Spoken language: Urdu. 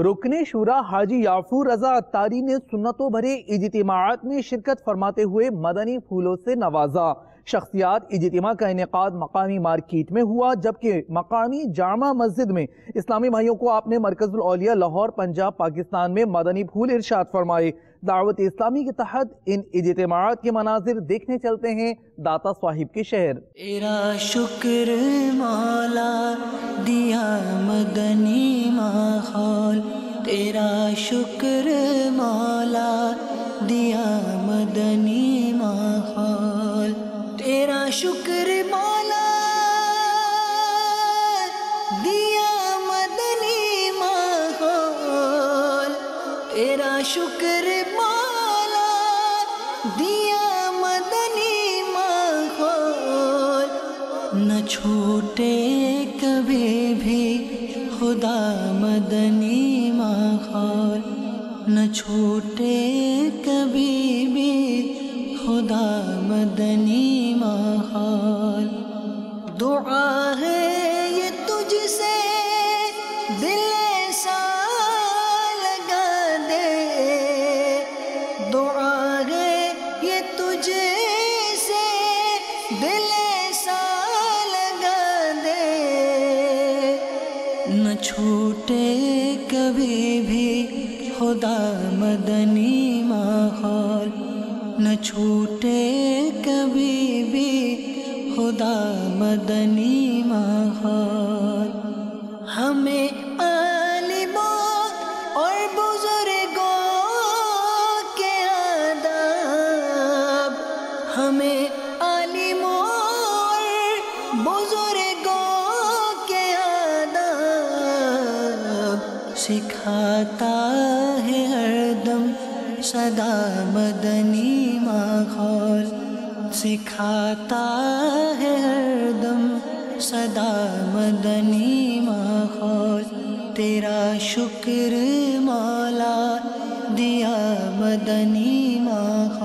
رکن شورا حاجی یعفور رضا عطاری نے سنتوں بھرے اجتماعات میں شرکت فرماتے ہوئے مدنی پھولوں سے نوازا۔ شخصیات اجتماع کا انعقاد مقامی مارکیٹ میں ہوا، جبکہ مقامی جامع مسجد میں اسلامی بھائیوں کو آپ نے مرکز الاولیاء لاہور پنجاب پاکستان میں مدنی پھول ارشاد فرمائے۔ دعوت اسلامی کے تحت ان اجتماعات کے مناظر دیکھنے چلتے ہیں داتا صاحب کے شہر۔ تیرا شکر مولا دیا مدنی ماحول، تیرا شکر مولا دیا مدنی ماحول، تیرا شکر مولا دیا مدنی ماحول، تیرا شکر مولا دیا مدنی ماحول، نہ چھوٹے کبھی بھی خدا مدنی ماحول، نہ چھوٹے کبھی بھی خدا مدنی ماحول۔ دعا ہے یہ تجھ سے دل ایسا لگا دے، دعا ہے یہ تجھ سے دل ایسا لگا دے، نہ چھوٹے کبھی بھی خدا مدنی ماحول، نہ چھوٹے کبھی بھی خدا مدنی ماحول۔ ہمیں عالموں اور بزرگوں کے آداب، ہمیں عالموں اور بزرگوں کے آداب سکھاتا ہے ہر دم سدا مدنی ماحول، سکھاتا ہے ہر دم سدا مدنی ماحول، تیرا شکر مولا دیا مدنی ماحول۔